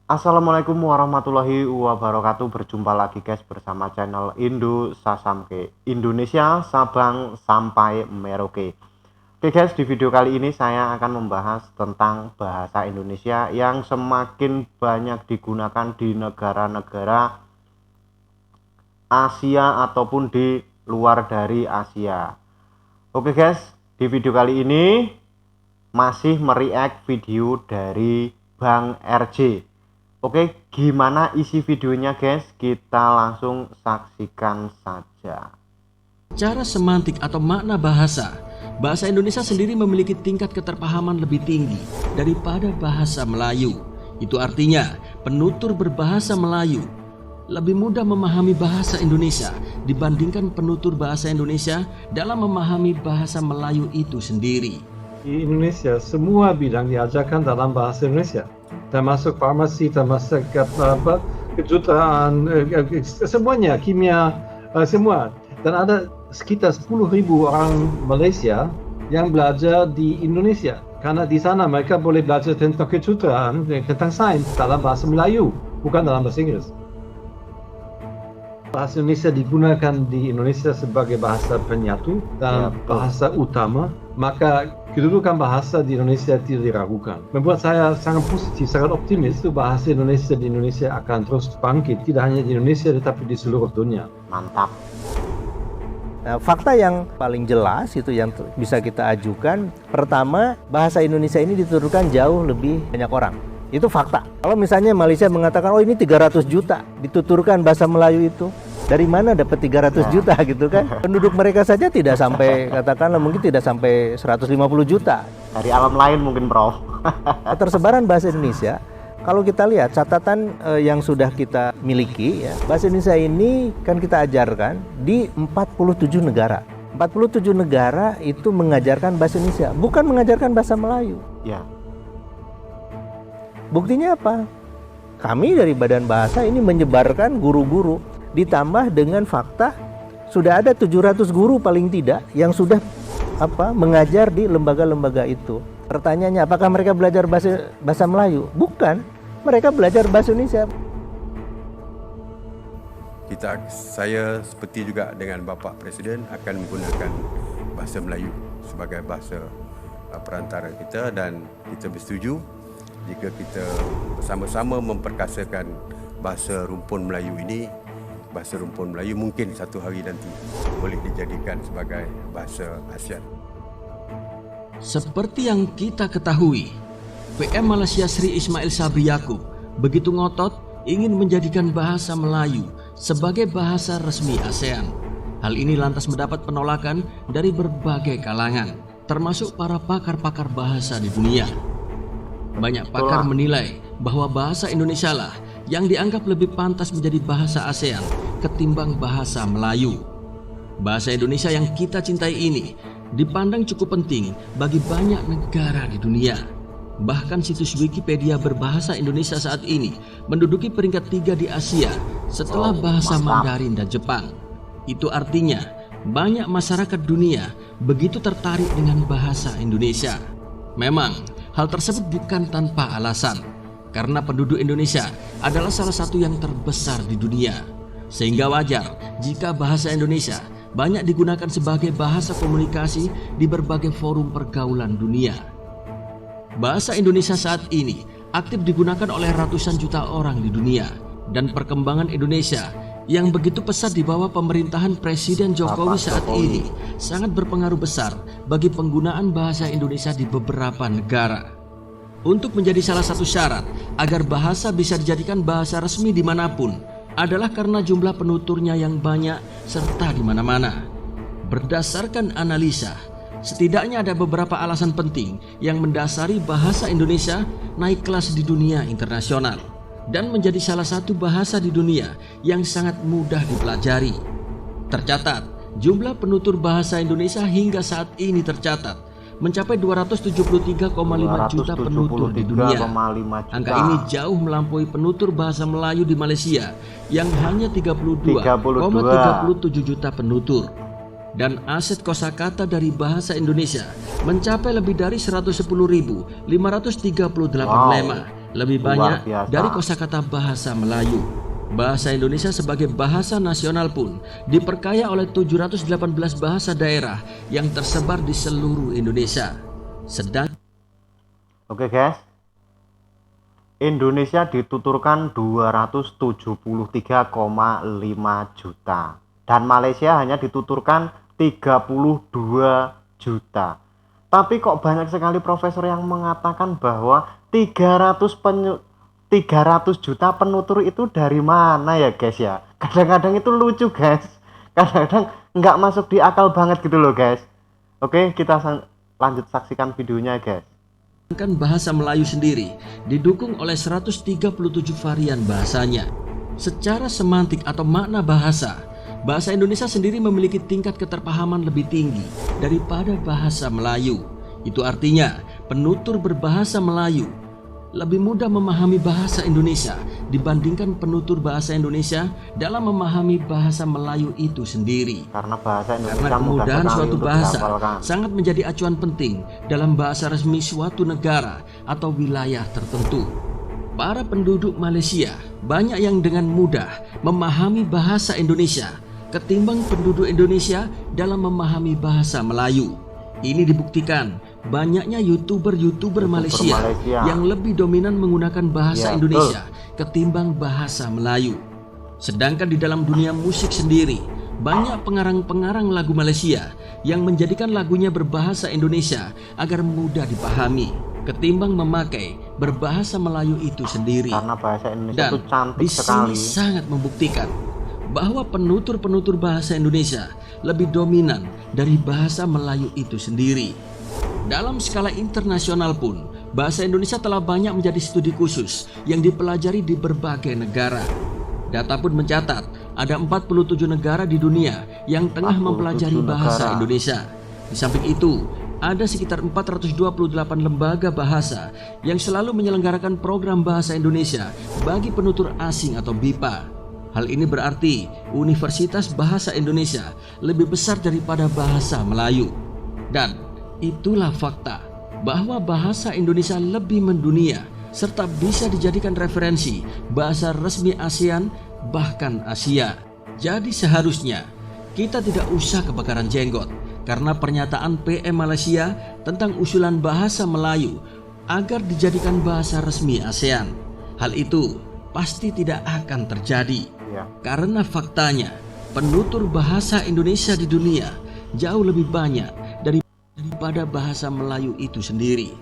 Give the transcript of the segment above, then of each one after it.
Assalamualaikum warahmatullahi wabarakatuh. Berjumpa lagi guys bersama channel Indo Sasamke, Indonesia Sabang sampai Merauke. Oke guys, di video kali ini saya akan membahas tentang bahasa Indonesia yang semakin banyak digunakan di negara-negara Asia ataupun di luar dari Asia. Oke guys, di video kali ini masih mereact video dari Bang RJ. Oke, gimana isi videonya guys? Kita langsung saksikan saja. Cara semantik atau makna bahasa. Bahasa Indonesia sendiri memiliki tingkat keterpahaman lebih tinggi daripada bahasa Melayu. Itu artinya, penutur berbahasa Melayu lebih mudah memahami bahasa Indonesia dibandingkan penutur bahasa Indonesia dalam memahami bahasa Melayu itu sendiri. Di Indonesia, semua bidang diajarkan dalam bahasa Indonesia, termasuk farmasi, termasuk kejuruteraan, semuanya, kimia, semua. Dan ada sekitar 10,000 orang Malaysia yang belajar di Indonesia, karena di sana mereka boleh belajar tentang kejuruteraan, tentang sains dalam bahasa Melayu, bukan dalam bahasa Inggris. Bahasa Indonesia digunakan di Indonesia sebagai bahasa penyatu dan bahasa utama, maka kedudukan bahasa di Indonesia tidak diragukan. Membuat saya sangat positif, sangat optimis itu bahasa Indonesia di Indonesia akan terus bangkit, tidak hanya di Indonesia tetapi di seluruh dunia. Mantap. Nah, fakta yang paling jelas itu yang bisa kita ajukan, pertama, bahasa Indonesia ini dituturkan jauh lebih banyak orang. Itu fakta. Kalau misalnya Malaysia mengatakan, oh ini 300 juta dituturkan bahasa Melayu itu, dari mana dapat 300 juta gitu kan? Penduduk mereka saja tidak sampai, katakanlah mungkin tidak sampai 150 juta. Dari alam lain mungkin Prof. Ketersebaran bahasa Indonesia, kalau kita lihat catatan yang sudah kita miliki, ya, bahasa Indonesia ini kan kita ajarkan di 47 negara. 47 negara itu mengajarkan bahasa Indonesia, bukan mengajarkan bahasa Melayu. Ya. Buktinya apa? Kami dari Badan Bahasa ini menyebarkan guru-guru, ditambah dengan fakta sudah ada 700 guru paling tidak yang sudah mengajar di lembaga-lembaga itu. Pertanyaannya, apakah mereka belajar bahasa Melayu? Bukan, mereka belajar bahasa Indonesia. Saya seperti juga dengan Bapak Presiden akan menggunakan bahasa Melayu sebagai bahasa perantara kita, dan kita bersetuju jika kita bersama-sama memperkasakan bahasa rumpun Melayu ini. Bahasa rumpun Melayu mungkin satu hari nanti boleh dijadikan sebagai bahasa ASEAN. Seperti yang kita ketahui, PM Malaysia Sri Ismail Sabri Yaakob begitu ngotot ingin menjadikan bahasa Melayu sebagai bahasa resmi ASEAN. Hal ini lantas mendapat penolakan dari berbagai kalangan, termasuk para pakar-pakar bahasa di dunia. Banyak pakar menilai bahwa bahasa Indonesia lah yang dianggap lebih pantas menjadi bahasa ASEAN ketimbang bahasa Melayu. Bahasa Indonesia yang kita cintai ini dipandang cukup penting bagi banyak negara di dunia. Bahkan situs Wikipedia berbahasa Indonesia saat ini menduduki peringkat 3 di Asia setelah bahasa Mandarin dan Jepang. Itu artinya banyak masyarakat dunia begitu tertarik dengan bahasa Indonesia. Memang hal tersebut bukan tanpa alasan, karena penduduk Indonesia adalah salah satu yang terbesar di dunia. Sehingga wajar jika bahasa Indonesia banyak digunakan sebagai bahasa komunikasi di berbagai forum pergaulan dunia. Bahasa Indonesia saat ini aktif digunakan oleh ratusan juta orang di dunia, dan perkembangan Indonesia yang begitu pesat di bawah pemerintahan Presiden Jokowi saat ini sangat berpengaruh besar bagi penggunaan bahasa Indonesia di beberapa negara. Untuk menjadi salah satu syarat agar bahasa bisa dijadikan bahasa resmi dimanapun adalah karena jumlah penuturnya yang banyak serta di mana-mana. Berdasarkan analisa, setidaknya ada beberapa alasan penting yang mendasari bahasa Indonesia naik kelas di dunia internasional dan menjadi salah satu bahasa di dunia yang sangat mudah dipelajari. Tercatat, jumlah penutur bahasa Indonesia hingga saat ini tercatat mencapai 273,5 juta penutur di dunia. Angka ini jauh melampaui penutur bahasa Melayu di Malaysia yang hanya 32,37 juta penutur. Dan aset kosakata dari bahasa Indonesia mencapai lebih dari 110.538 lema lebih Luar banyak biasa. dari kosakata bahasa Melayu. Bahasa Indonesia sebagai bahasa nasional pun diperkaya oleh 718 bahasa daerah yang tersebar di seluruh Indonesia. Oke guys, Indonesia dituturkan 273,5 juta dan Malaysia hanya dituturkan 32 juta. Tapi kok banyak sekali profesor yang mengatakan bahwa 300 juta penutur itu dari mana ya guys ya. Kadang-kadang itu lucu guys, kadang-kadang nggak masuk di akal banget gitu loh guys. Oke, kita lanjut saksikan videonya guys. Sedangkan bahasa Melayu sendiri didukung oleh 137 varian bahasanya. Secara semantik atau makna bahasa, bahasa Indonesia sendiri memiliki tingkat keterpahaman lebih tinggi daripada bahasa Melayu. Itu artinya penutur berbahasa Melayu lebih mudah memahami bahasa Indonesia dibandingkan penutur bahasa Indonesia dalam memahami bahasa Melayu itu sendiri. Karena bahasa Indonesia Karena kemudahan mudah sekali suatu untuk bahasa dihafalkan. sangat menjadi acuan penting dalam bahasa resmi suatu negara atau wilayah tertentu. Para penduduk Malaysia banyak yang dengan mudah memahami bahasa Indonesia ketimbang penduduk Indonesia dalam memahami bahasa Melayu. Ini dibuktikan banyaknya YouTuber Malaysia yang lebih dominan menggunakan bahasa Ya, Indonesia ketimbang bahasa Melayu. Sedangkan di dalam dunia musik sendiri, banyak pengarang-pengarang lagu Malaysia yang menjadikan lagunya berbahasa Indonesia agar mudah dipahami ketimbang memakai berbahasa Melayu itu sendiri. Karena bahasa Indonesia Dan itu cantik di sekali. sini sangat membuktikan bahwa penutur-penutur bahasa Indonesia lebih dominan dari bahasa Melayu itu sendiri. Dalam skala internasional pun, bahasa Indonesia telah banyak menjadi studi khusus yang dipelajari di berbagai negara. Data pun mencatat ada 47 negara di dunia yang tengah 47 mempelajari bahasa negara. Indonesia. Di samping itu, ada sekitar 428 lembaga bahasa yang selalu menyelenggarakan program bahasa Indonesia bagi penutur asing atau BIPA. Hal ini berarti Universitas Bahasa Indonesia lebih besar daripada bahasa Melayu. Dan itulah fakta bahwa bahasa Indonesia lebih mendunia serta bisa dijadikan referensi bahasa resmi ASEAN bahkan Asia. Jadi seharusnya kita tidak usah kebakaran jenggot karena pernyataan PM Malaysia tentang usulan bahasa Melayu agar dijadikan bahasa resmi ASEAN. Hal itu pasti tidak akan terjadi. Karena faktanya penutur bahasa Indonesia di dunia jauh lebih banyak daripada bahasa Melayu itu sendiri.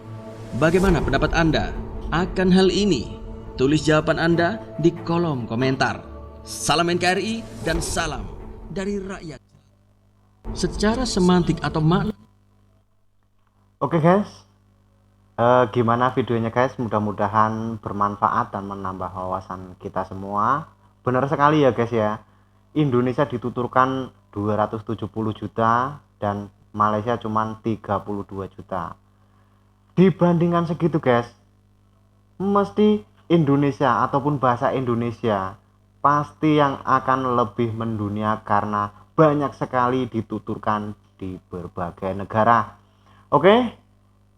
Bagaimana pendapat Anda akan hal ini? Tulis jawaban Anda di kolom komentar. Salam NKRI dan salam dari rakyat. Secara semantik atau makna. Oke guys, gimana videonya guys? Mudah-mudahan bermanfaat dan menambah wawasan kita semua. Benar sekali ya guys ya, Indonesia dituturkan 270 juta dan Malaysia cuma 32 juta. Dibandingkan segitu guys, mesti Indonesia ataupun bahasa Indonesia pasti yang akan lebih mendunia karena banyak sekali dituturkan di berbagai negara. Oke,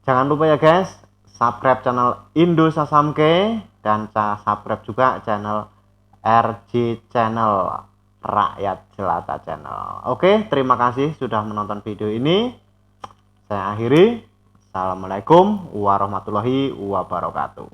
jangan lupa ya guys, subscribe channel Indo Sasamke dan subscribe juga channel RJ Channel, Rakyat Jelata Channel. Oke, terima kasih sudah menonton video ini. Saya akhiri. Assalamualaikum warahmatullahi wabarakatuh.